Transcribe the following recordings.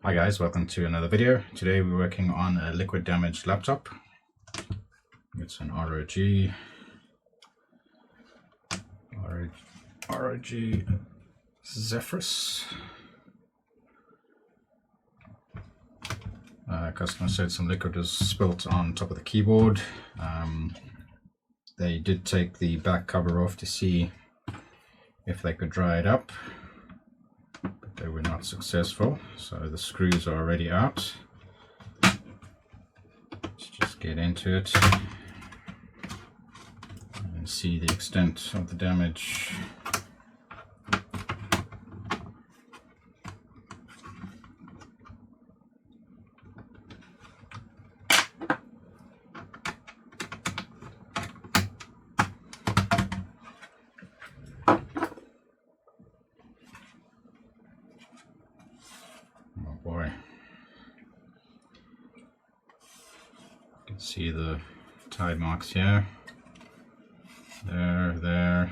Hi guys, welcome to another video. Today we're working on a liquid damaged laptop. It's an ROG Zephyrus. Customer said some liquid was spilt on top of the keyboard. They did take the back cover off to see if they could dry it up, but they were not successful, so the screws are already out. Let's just get into it and see the extent of the damage. Oh boy. You can see the tide marks here. There.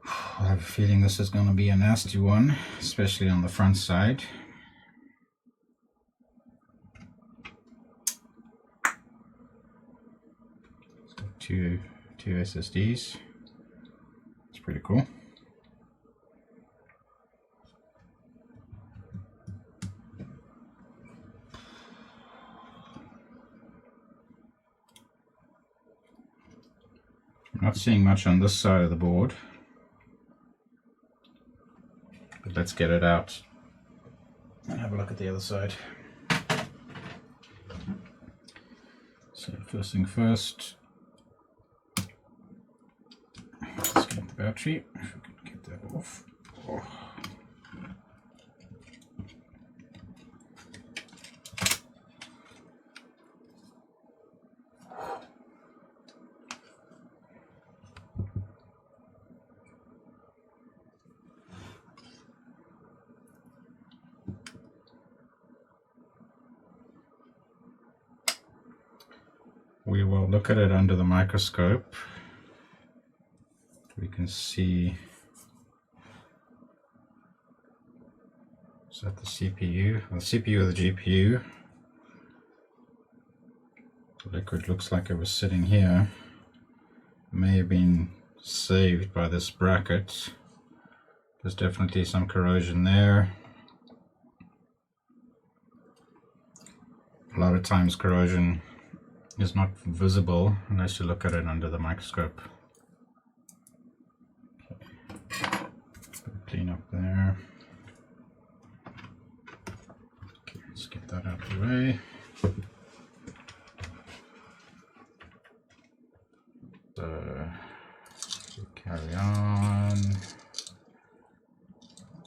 I have a feeling this is going to be a nasty one, especially on the front side. It's got two SSDs. It's pretty cool. I'm not seeing much on this side of the board, but let's get it out and have a look at the other side. So first thing first, let's get the battery, if we can get that off. Oh. We will look at it under the microscope. We can see, is that the CPU? The CPU or the GPU? The liquid looks like it was sitting here. It may have been saved by this bracket. There's definitely some corrosion there. A lot of times corrosion is not visible unless you look at it under the microscope. Okay. Clean up there. Okay, let's get that out of the way. So carry on,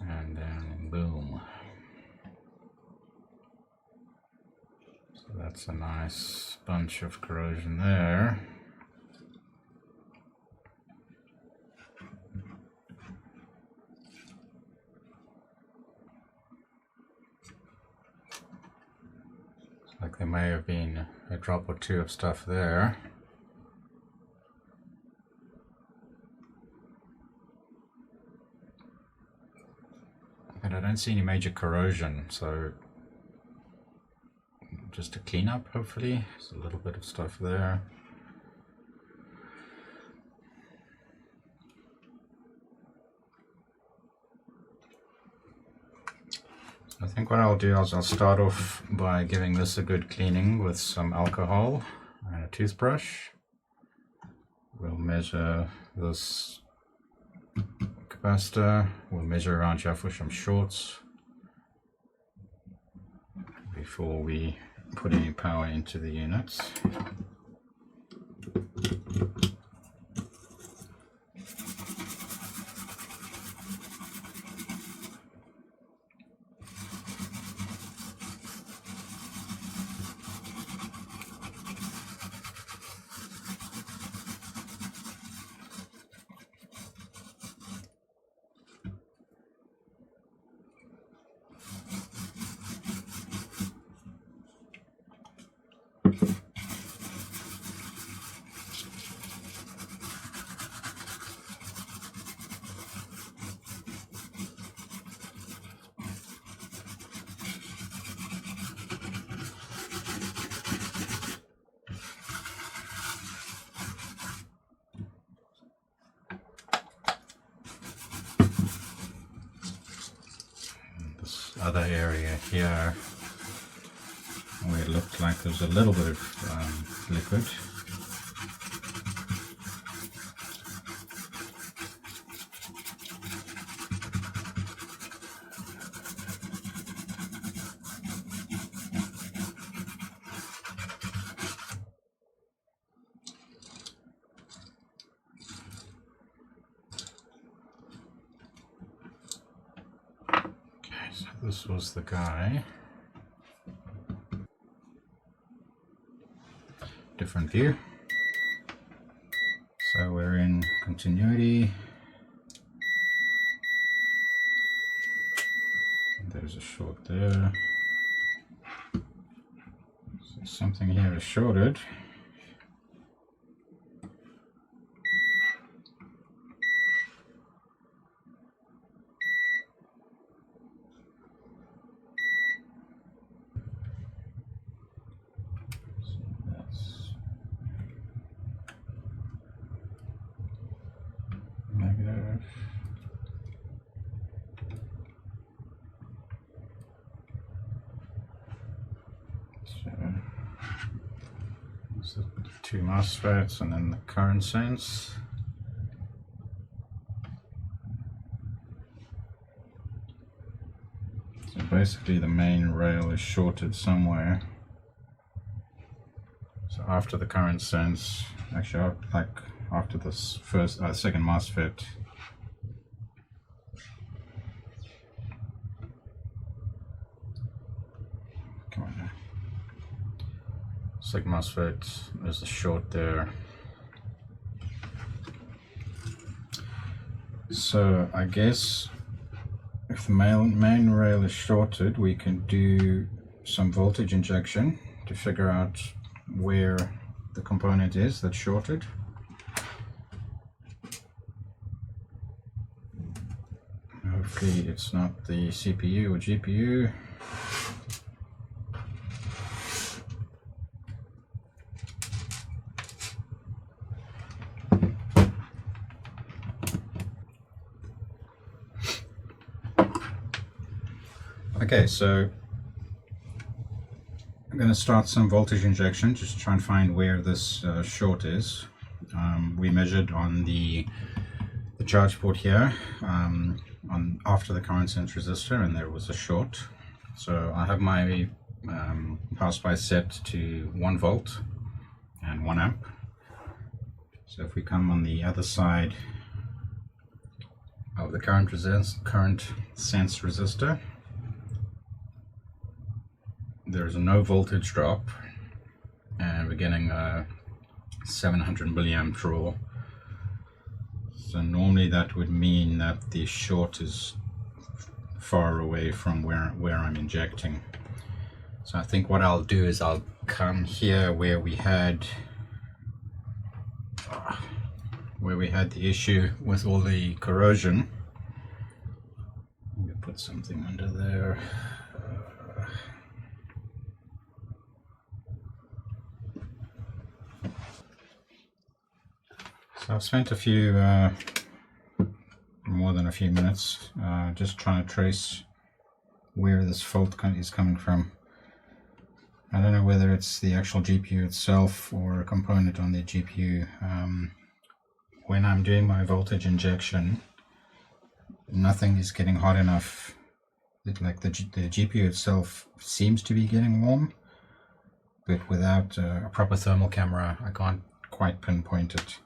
and then boom. So that's a nice bunch of corrosion there. Looks like there may have been a drop or two of stuff there. But I don't see any major corrosion, so just to clean up, hopefully. There's a little bit of stuff there. I think what I'll do is I'll start off by giving this a good cleaning with some alcohol and a toothbrush. We'll measure this capacitor. We'll measure around here for some shorts before we put any power into the units. other area here where it looked like there was a little bit of liquid. So this was the guy. Different view. So we're in continuity. There's a short there. So something here is shorted. Negative. So this is 2 MOSFETs and then the current sense. So basically the main rail is shorted somewhere. So after the current sense, actually like after this second MOSFET, come on now. Second MOSFET, there's a short there. So I guess if the main rail is shorted, we can do some voltage injection to figure out where the component is that's shorted. Hopefully it's not the CPU or GPU. Okay, so I'm going to start some voltage injection, just try and find where this short is. We measured on the charge port here after the current sense resistor, and there was a short. So I have my power supply set to 1 volt and 1 amp. So if we come on the other side of the current sense resistor, there's a no voltage drop, and we're getting a 700 milliamp draw. So normally that would mean that the short is far away from where I'm injecting. So I think what I'll do is I'll come here where we had the issue with all the corrosion. Let me put something under there. So I've spent more than a few minutes just trying to trace where this fault is coming from. I don't know whether it's the actual GPU itself or a component on the GPU. When I'm doing my voltage injection, nothing is getting hot enough. Like the GPU itself seems to be getting warm, but without a proper thermal camera, I can't quite pinpoint it.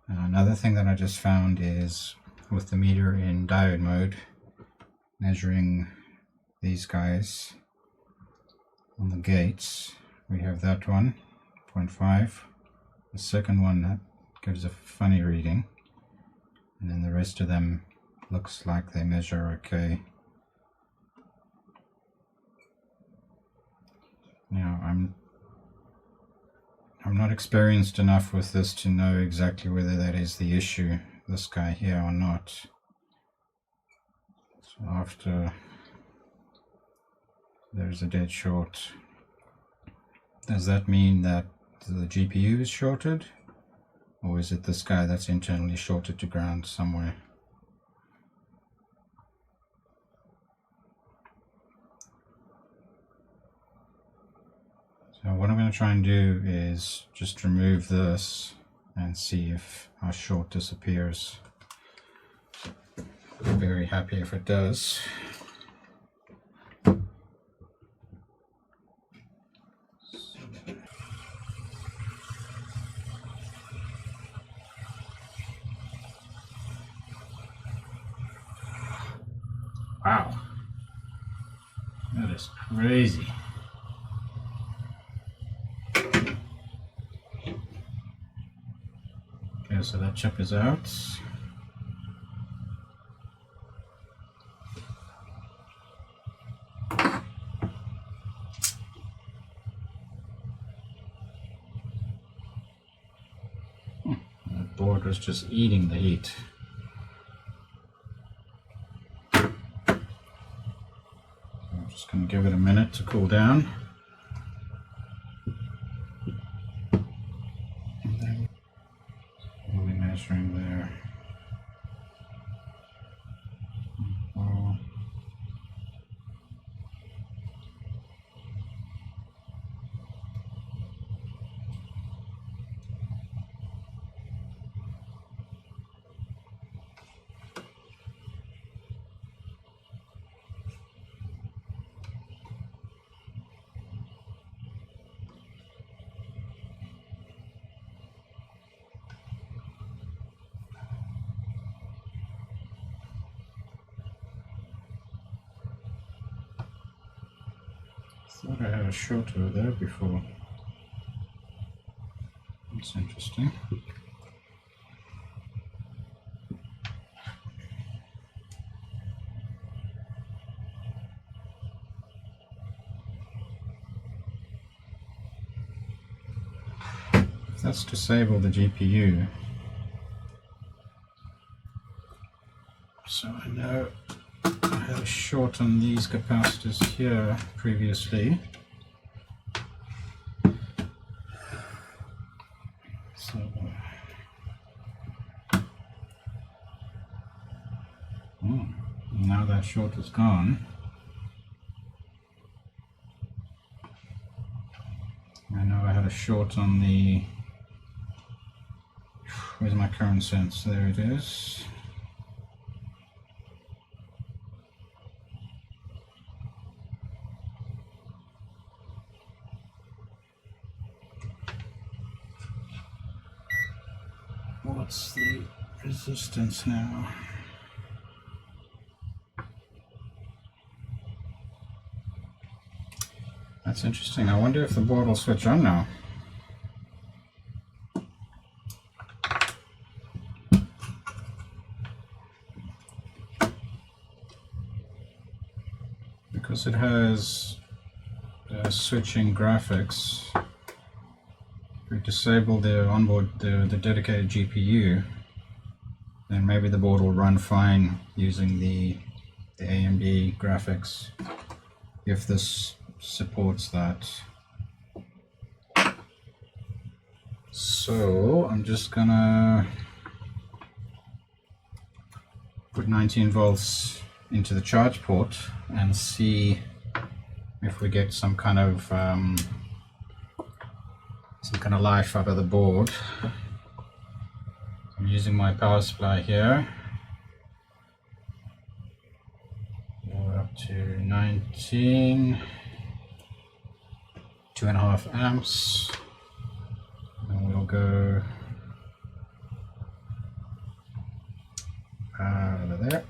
Another thing that I just found is with the meter in diode mode, measuring these guys on the gates, we have that one, 0.5. The second one that gives a funny reading, and then the rest of them looks like they measure okay. Now I'm not experienced enough with this to know exactly whether that is the issue, this guy here, or not. So after there's a dead short, does that mean that the GPU is shorted, or is it this guy that's internally shorted to ground somewhere? So what I'm going to try and do is just remove this and see if our short disappears. I'm very happy if it does. Wow, that is crazy. Okay, so that chip is out. That board was just eating the heat. I'm just going to give it a minute to cool down. And then we'll be measuring there. Oh. Thought I had a short over there before. That's interesting. Let's disable the GPU. So I know I had a short on these capacitors here previously. So now that short is gone. I know I had a short on the, where's my current sense? There it is. What's the resistance now? That's interesting. I wonder if the board will switch on now. Because it has switching graphics. If we disable the onboard, the dedicated GPU, then maybe the board will run fine using the AMD graphics, if this supports that. So I'm just gonna put 19 volts into the charge port and see if we get some kind of life out of the board. I'm using my power supply here. We're up to 19, 2.5 amps, and we'll go over there.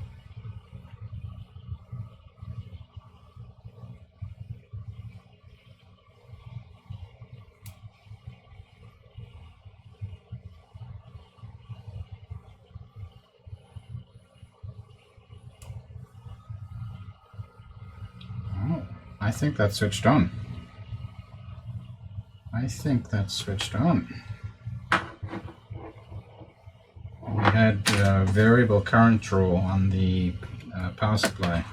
I think that switched on. I think that switched on. We had variable current draw on the power supply.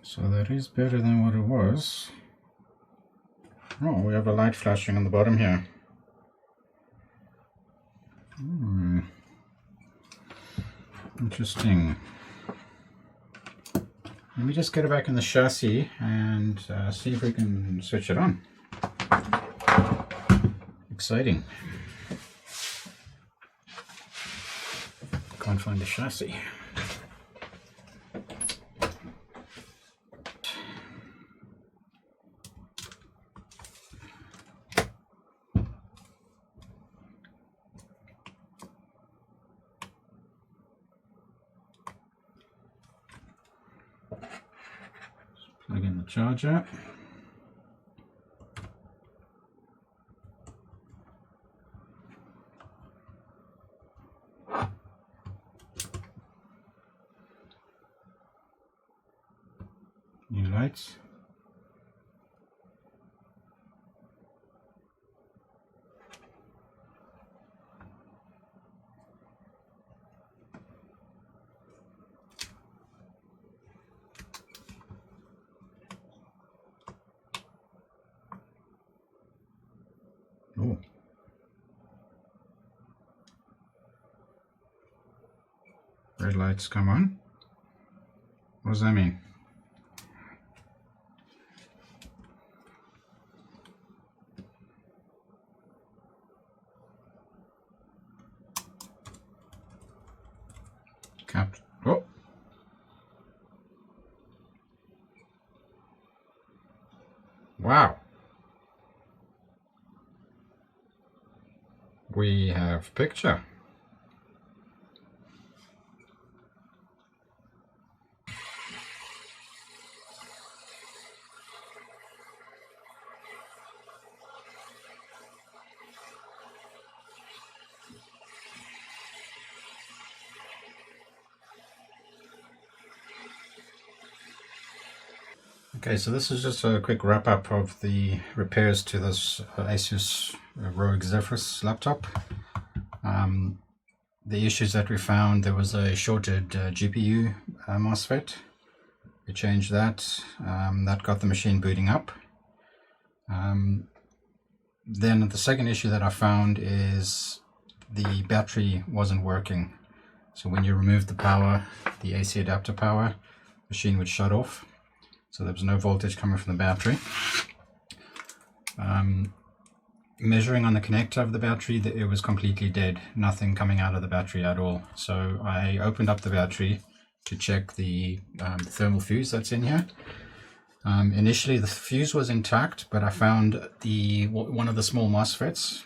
So that is better than what it was. Oh, we have a light flashing on the bottom here. Interesting. Let me just get it back in the chassis and see if we can switch it on. Exciting. Can't find the chassis. Plug in the charger. New lights. Oh. Red lights come on. What does that mean? Oh. Wow. We have picture. Okay, so this is just a quick wrap up of the repairs to this Asus ROG Zephyrus laptop. The issues that we found, there was a shorted GPU MOSFET. We changed that. That got the machine booting up. Then the second issue that I found is the battery wasn't working. So when you removed the power, the AC adapter power, the machine would shut off. So there was no voltage coming from the battery. Measuring on the connector of the battery, it was completely dead, nothing coming out of the battery at all. So I opened up the battery to check the thermal fuse that's in here. Initially the fuse was intact, but I found one of the small MOSFETs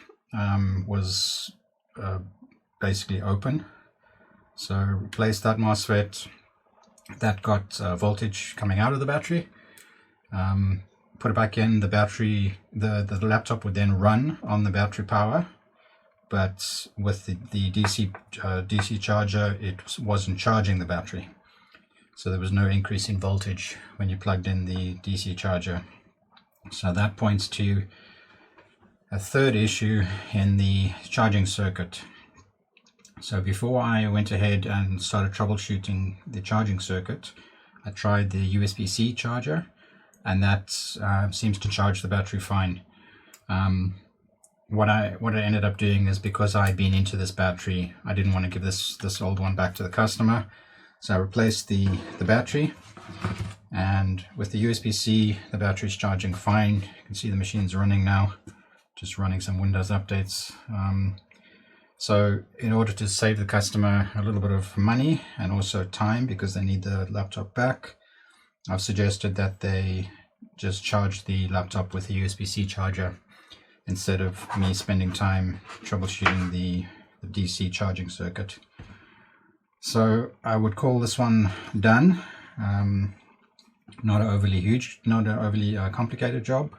was basically open. So replaced that MOSFET. That got voltage coming out of the battery. Put it back in, the battery, the laptop would then run on the battery power, but with the DC charger, it wasn't charging the battery. So there was no increase in voltage when you plugged in the DC charger. So that points to a third issue in the charging circuit. So before I went ahead and started troubleshooting the charging circuit, I tried the USB-C charger, and that seems to charge the battery fine. What I ended up doing is, because I had been into this battery, I didn't want to give this old one back to the customer. So I replaced the battery, and with the USB-C, the battery's charging fine. You can see the machine's running now, just running some Windows updates. So in order to save the customer a little bit of money and also time, because they need the laptop back, I've suggested that they just charge the laptop with a USB-C charger instead of me spending time troubleshooting the DC charging circuit. So I would call this one done. Not an overly complicated job,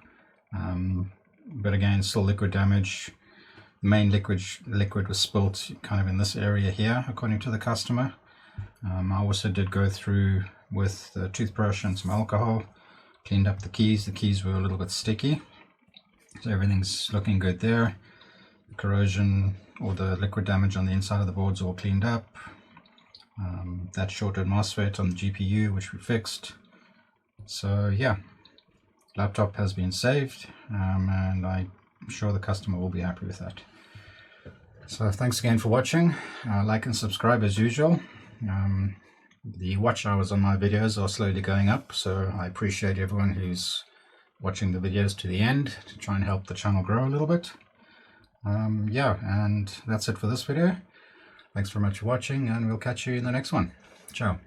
but again, still liquid damage. The main liquid was spilt kind of in this area here, according to the customer. I also did go through with the toothbrush and some alcohol, cleaned up the keys. The keys were a little bit sticky, so everything's looking good there. The corrosion or the liquid damage on the inside of the board's all cleaned up. That shorted MOSFET on the GPU, which we fixed. So yeah, laptop has been saved, and I'm sure the customer will be happy with that. So thanks again for watching. Like and subscribe as usual. The watch hours on my videos are slowly going up, so I appreciate everyone who's watching the videos to the end to try and help the channel grow a little bit. Yeah, and that's it for this video. Thanks very much for watching, and we'll catch you in the next one. Ciao.